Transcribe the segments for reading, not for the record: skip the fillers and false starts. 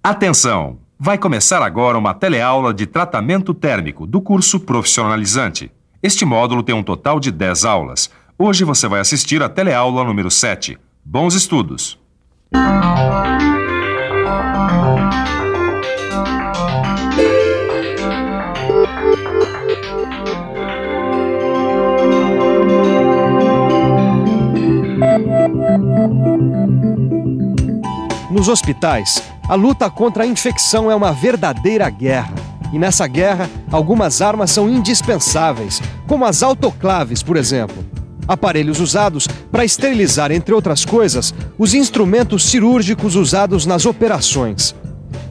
Atenção! Vai começar agora uma teleaula de tratamento térmico do curso profissionalizante. Este módulo tem um total de 10 aulas. Hoje você vai assistir a teleaula número 7. Bons estudos! Nos hospitais, a luta contra a infecção é uma verdadeira guerra. E nessa guerra, algumas armas são indispensáveis, como as autoclaves, por exemplo. Aparelhos usados para esterilizar, entre outras coisas, os instrumentos cirúrgicos usados nas operações.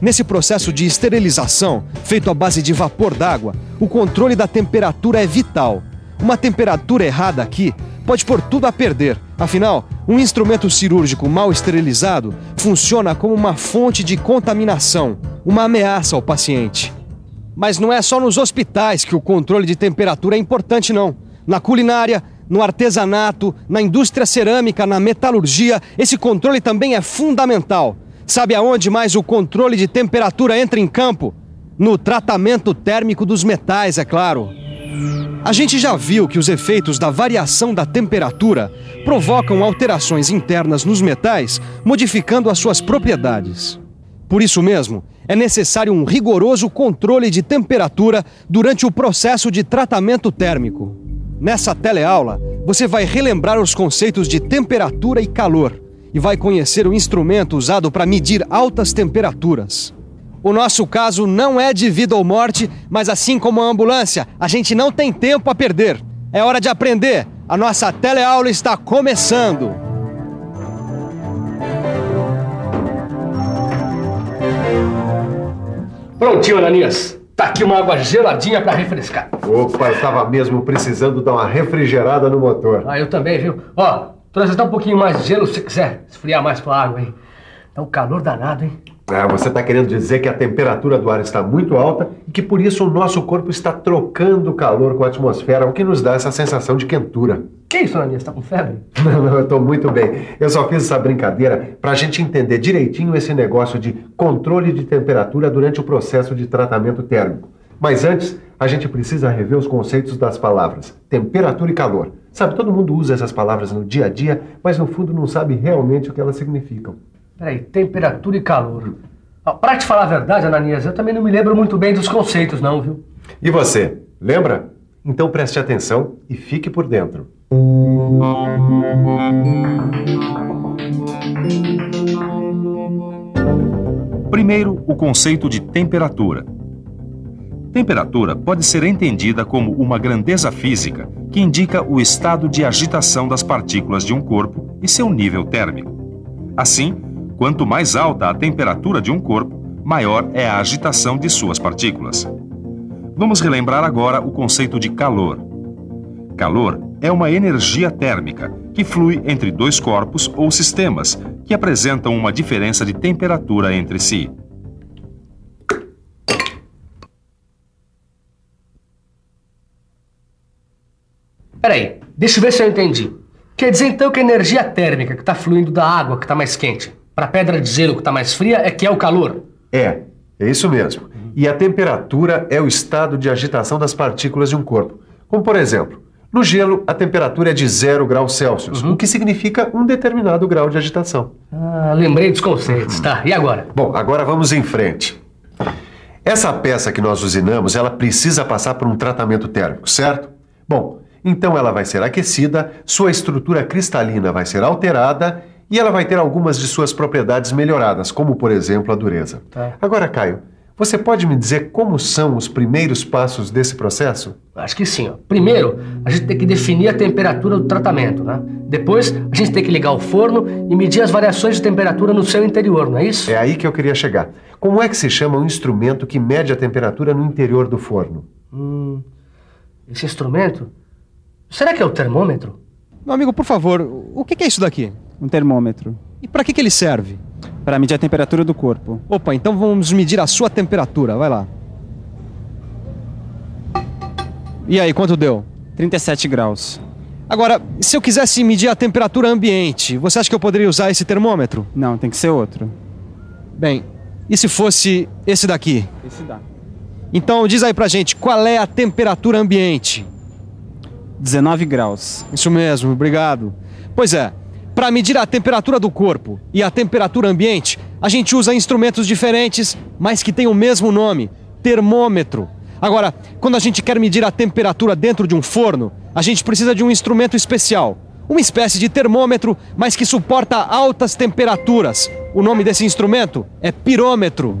Nesse processo de esterilização, feito à base de vapor d'água, o controle da temperatura é vital. Uma temperatura errada aqui pode pôr tudo a perder. Afinal, um instrumento cirúrgico mal esterilizado funciona como uma fonte de contaminação, uma ameaça ao paciente. Mas não é só nos hospitais que o controle de temperatura é importante, não. Na culinária, no artesanato, na indústria cerâmica, na metalurgia, esse controle também é fundamental. Sabe aonde mais o controle de temperatura entra em campo? No tratamento térmico dos metais, é claro. A gente já viu que os efeitos da variação da temperatura provocam alterações internas nos metais, modificando as suas propriedades. Por isso mesmo, é necessário um rigoroso controle de temperatura durante o processo de tratamento térmico. Nessa teleaula, você vai relembrar os conceitos de temperatura e calor e vai conhecer o instrumento usado para medir altas temperaturas. O nosso caso não é de vida ou morte, mas assim como a ambulância, a gente não tem tempo a perder. É hora de aprender. A nossa teleaula está começando. Prontinho, Ananias. Tá aqui uma água geladinha para refrescar. Opa, eu tava mesmo precisando dar uma refrigerada no motor. Ah, eu também, viu? Ó, trouxe até um pouquinho mais de gelo se quiser esfriar mais com a água, hein? Tá um calor danado, hein? Ah, você tá querendo dizer que a temperatura do ar está muito alta e que por isso o nosso corpo está trocando calor com a atmosfera, o que nos dá essa sensação de quentura. Que isso, Ananias? Tá com febre? Não, eu tô muito bem. Eu só fiz essa brincadeira pra gente entender direitinho esse negócio de controle de temperatura durante o processo de tratamento térmico. Mas antes, a gente precisa rever os conceitos das palavras temperatura e calor. Sabe, todo mundo usa essas palavras no dia a dia, mas no fundo não sabe realmente o que elas significam. Peraí, temperatura e calor. Pra te falar a verdade, Ananias, eu também não me lembro muito bem dos conceitos, não, viu? E você, lembra? Então preste atenção e fique por dentro. Primeiro, o conceito de temperatura. Temperatura pode ser entendida como uma grandeza física que indica o estado de agitação das partículas de um corpo e seu nível térmico. Assim, quanto mais alta a temperatura de um corpo, maior é a agitação de suas partículas. Vamos relembrar agora o conceito de calor. Calor é uma energia térmica que flui entre dois corpos ou sistemas que apresentam uma diferença de temperatura entre si. Peraí, deixa eu ver se eu entendi. Quer dizer então que a energia térmica que está fluindo da água que está mais quente para a pedra de gelo que está mais fria é que é o calor? É isso mesmo. E a temperatura é o estado de agitação das partículas de um corpo. Como por exemplo, no gelo a temperatura é de 0 graus Celsius, o que significa um determinado grau de agitação. Ah, lembrei dos conceitos, tá. E agora? Bom, agora vamos em frente. Essa peça que nós usinamos, ela precisa passar por um tratamento térmico, certo? Bom, então ela vai ser aquecida, sua estrutura cristalina vai ser alterada e ela vai ter algumas de suas propriedades melhoradas, como, por exemplo, a dureza. Tá. Agora, Caio, você pode me dizer como são os primeiros passos desse processo? Acho que sim. Ó. Primeiro, a gente tem que definir a temperatura do tratamento, né? Depois, a gente tem que ligar o forno e medir as variações de temperatura no seu interior, não é isso? É aí que eu queria chegar. Como é que se chama um instrumento que mede a temperatura no interior do forno? Esse instrumento? Será que é o termômetro? Meu amigo, por favor, o que é isso daqui? Um termômetro. E para que ele serve? Para medir a temperatura do corpo. Opa, então vamos medir a sua temperatura, vai lá. E aí, quanto deu? 37 graus. Agora, se eu quisesse medir a temperatura ambiente, você acha que eu poderia usar esse termômetro? Não, tem que ser outro. Bem, E se fosse esse daqui? Esse dá. Então diz aí pra gente, qual é a temperatura ambiente? 19 graus. Isso mesmo, obrigado. Pois é, para medir a temperatura do corpo e a temperatura ambiente, a gente usa instrumentos diferentes, mas que têm o mesmo nome, termômetro. Agora, quando a gente quer medir a temperatura dentro de um forno, a gente precisa de um instrumento especial. Uma espécie de termômetro, mas que suporta altas temperaturas. O nome desse instrumento é pirômetro.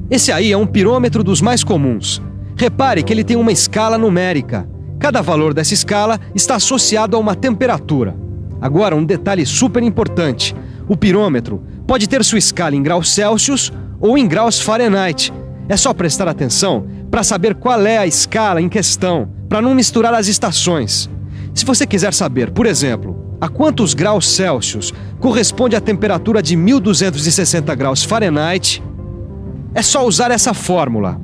Esse aí é um pirômetro dos mais comuns. Repare que ele tem uma escala numérica. Cada valor dessa escala está associado a uma temperatura. Agora, um detalhe super importante. O pirômetro pode ter sua escala em graus Celsius ou em graus Fahrenheit. É só prestar atenção para saber qual é a escala em questão, para não misturar as estações. Se você quiser saber, por exemplo, a quantos graus Celsius corresponde a temperatura de 1260 graus Fahrenheit, é só usar essa fórmula.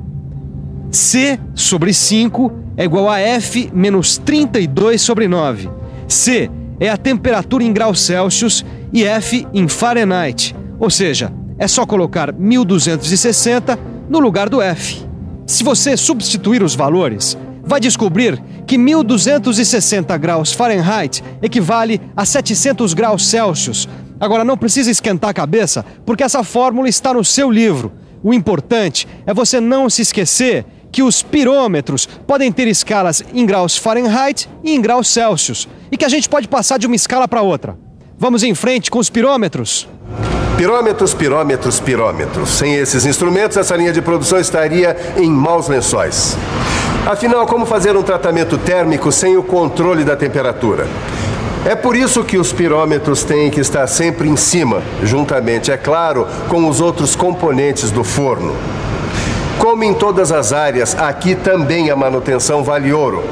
C sobre 5 é igual a F menos 32 sobre 9. C é a temperatura em graus Celsius e F em Fahrenheit. Ou seja, é só colocar 1260 no lugar do F. Se você substituir os valores, vai descobrir que 1260 graus Fahrenheit equivale a 700 graus Celsius. Agora, não precisa esquentar a cabeça, porque essa fórmula está no seu livro. O importante é você não se esquecer que os pirômetros podem ter escalas em graus Fahrenheit e em graus Celsius, e que a gente pode passar de uma escala para outra. Vamos em frente com os pirômetros? Pirômetros, pirômetros, pirômetros. Sem esses instrumentos, essa linha de produção estaria em maus lençóis. Afinal, como fazer um tratamento térmico sem o controle da temperatura? É por isso que os pirômetros têm que estar sempre em cima, juntamente, é claro, com os outros componentes do forno. Como em todas as áreas, aqui também a manutenção vale ouro,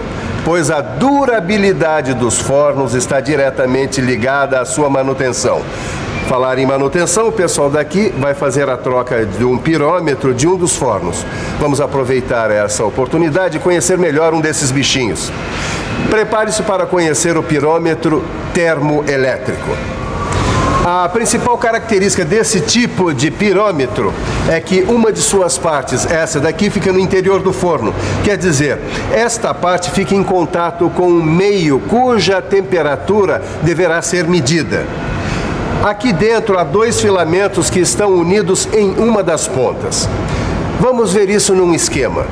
pois a durabilidade dos fornos está diretamente ligada à sua manutenção. Falar em manutenção, o pessoal daqui vai fazer a troca de um pirômetro de um dos fornos. Vamos aproveitar essa oportunidade e conhecer melhor um desses bichinhos. Prepare-se para conhecer o pirômetro termoelétrico. A principal característica desse tipo de pirômetro é que uma de suas partes, essa daqui, fica no interior do forno. Quer dizer, esta parte fica em contato com um meio cuja temperatura deverá ser medida. Aqui dentro há dois filamentos que estão unidos em uma das pontas. Vamos ver isso num esquema.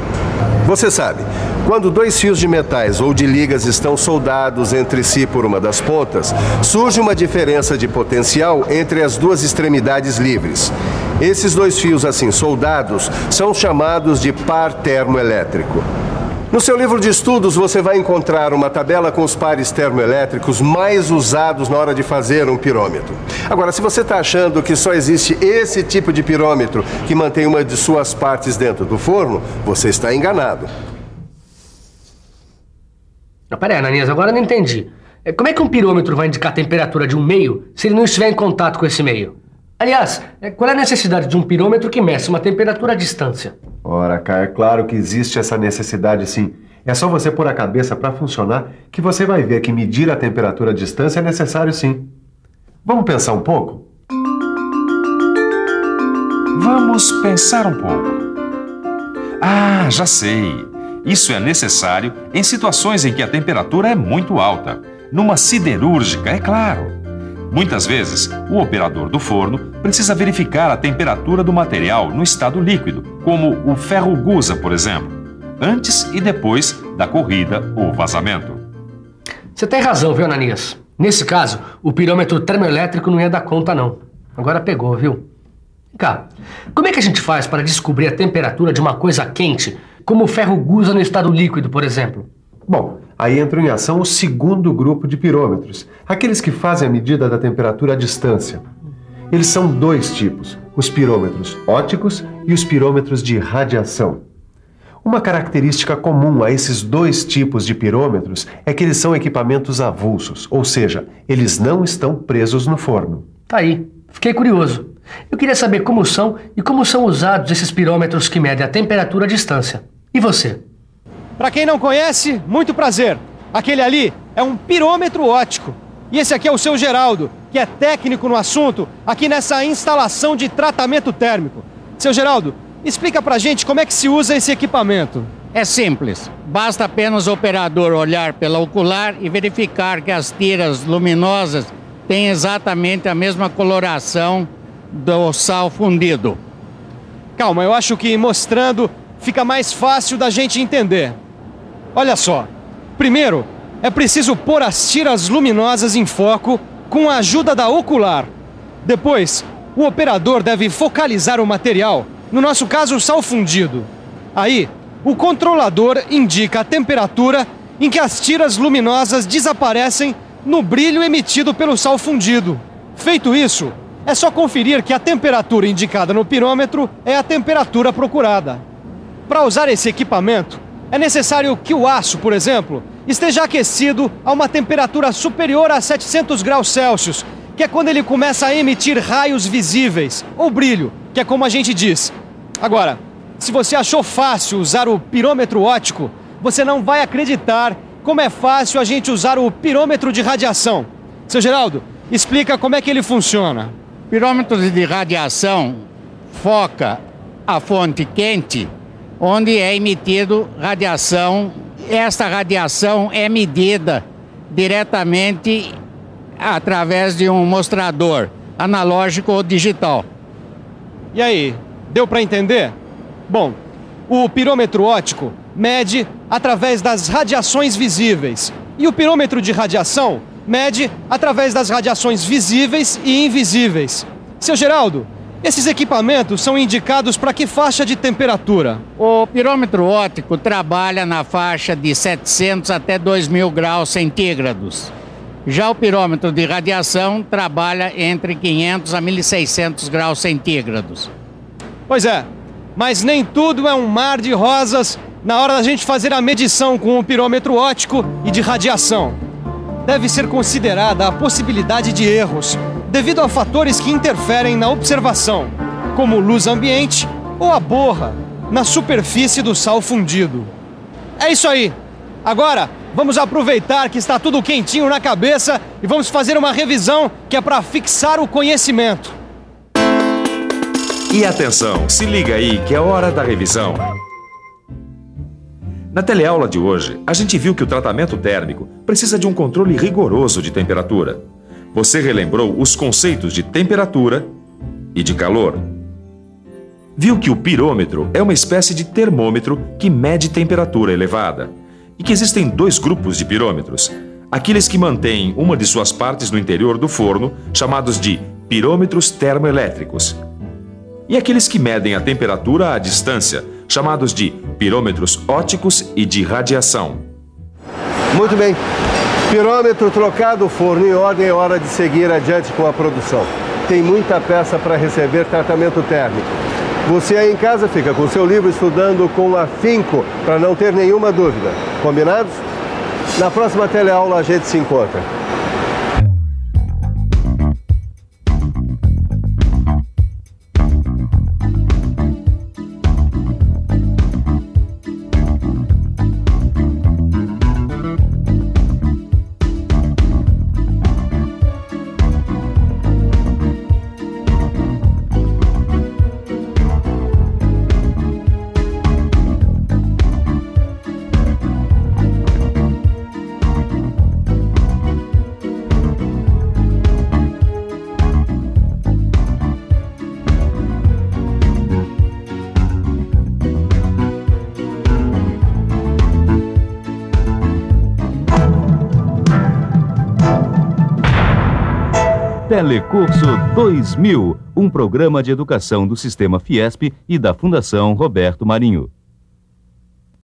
Você sabe, quando dois fios de metais ou de ligas estão soldados entre si por uma das pontas, surge uma diferença de potencial entre as duas extremidades livres. Esses dois fios assim soldados são chamados de par termoelétrico. No seu livro de estudos, você vai encontrar uma tabela com os pares termoelétricos mais usados na hora de fazer um pirômetro. Agora, se você está achando que só existe esse tipo de pirômetro que mantém uma de suas partes dentro do forno, você está enganado. Peraí, Ananias, agora eu não entendi. Como é que um pirômetro vai indicar a temperatura de um meio se ele não estiver em contato com esse meio? Aliás, qual é a necessidade de um pirômetro que meça uma temperatura à distância? Ora, Caio, é claro que existe essa necessidade sim. É só você pôr a cabeça para funcionar que você vai ver que medir a temperatura à distância é necessário sim. Vamos pensar um pouco? Vamos pensar um pouco. Ah, já sei. Isso é necessário em situações em que a temperatura é muito alta. Numa siderúrgica, é claro. Muitas vezes, o operador do forno precisa verificar a temperatura do material no estado líquido, como o ferro gusa, por exemplo, antes e depois da corrida ou vazamento. Você tem razão, viu, Ananias? Nesse caso, o pirômetro termoelétrico não ia dar conta, não. Agora pegou, viu? Vem cá, como é que a gente faz para descobrir a temperatura de uma coisa quente, como o ferro gusa no estado líquido, por exemplo? Bom, aí entra em ação o segundo grupo de pirômetros, aqueles que fazem a medida da temperatura à distância. Eles são dois tipos, os pirômetros ópticos e os pirômetros de radiação. Uma característica comum a esses dois tipos de pirômetros é que eles são equipamentos avulsos, ou seja, eles não estão presos no forno. Tá aí, fiquei curioso. Eu queria saber como são e como são usados esses pirômetros que medem a temperatura à distância. E você? Para quem não conhece, muito prazer. Aquele ali é um pirômetro óptico. E esse aqui é o seu Geraldo, que é técnico no assunto aqui nessa instalação de tratamento térmico. Seu Geraldo, explica pra gente como é que se usa esse equipamento. É simples. Basta apenas o operador olhar pela ocular e verificar que as tiras luminosas têm exatamente a mesma coloração do sal fundido. Calma, eu acho que mostrando fica mais fácil da gente entender. Olha só. Primeiro, é preciso pôr as tiras luminosas em foco com a ajuda da ocular. Depois, o operador deve focalizar o material, no nosso caso, o sal fundido. Aí, o controlador indica a temperatura em que as tiras luminosas desaparecem no brilho emitido pelo sal fundido. Feito isso, é só conferir que a temperatura indicada no pirômetro é a temperatura procurada. Para usar esse equipamento, é necessário que o aço, por exemplo, esteja aquecido a uma temperatura superior a 700 graus Celsius, que é quando ele começa a emitir raios visíveis, ou brilho, que é como a gente diz. Agora, se você achou fácil usar o pirômetro óptico, você não vai acreditar como é fácil a gente usar o pirômetro de radiação. Seu Geraldo, explica como é que ele funciona. O pirômetro de radiação foca a fonte quente, onde é emitido radiação. Esta radiação é medida diretamente através de um mostrador analógico ou digital. E aí, deu para entender? Bom, o pirômetro óptico mede através das radiações visíveis e o pirômetro de radiação mede através das radiações visíveis e invisíveis. Seu Geraldo, esses equipamentos são indicados para que faixa de temperatura? O pirômetro óptico trabalha na faixa de 700 até 2.000 graus centígrados. Já o pirômetro de radiação trabalha entre 500 a 1.600 graus centígrados. Pois é, mas nem tudo é um mar de rosas na hora da gente fazer a medição com o pirômetro óptico e de radiação. Deve ser considerada a possibilidade de erros, devido a fatores que interferem na observação, como luz ambiente ou a borra na superfície do sal fundido. É isso aí! Agora, vamos aproveitar que está tudo quentinho na cabeça e vamos fazer uma revisão que é para fixar o conhecimento. E atenção, se liga aí que é hora da revisão. Na teleaula de hoje, a gente viu que o tratamento térmico precisa de um controle rigoroso de temperatura. Você relembrou os conceitos de temperatura e de calor. Viu que o pirômetro é uma espécie de termômetro que mede temperatura elevada. E que existem dois grupos de pirômetros. Aqueles que mantêm uma de suas partes no interior do forno, chamados de pirômetros termoelétricos. E aqueles que medem a temperatura à distância, chamados de pirômetros ópticos e de radiação. Muito bem. Pirômetro trocado, forno em ordem, é hora de seguir adiante com a produção. Tem muita peça para receber tratamento térmico. Você aí em casa fica com seu livro estudando com afinco, para não ter nenhuma dúvida. Combinados? Na próxima teleaula a gente se encontra. Telecurso 2000, um programa de educação do Sistema Fiesp e da Fundação Roberto Marinho.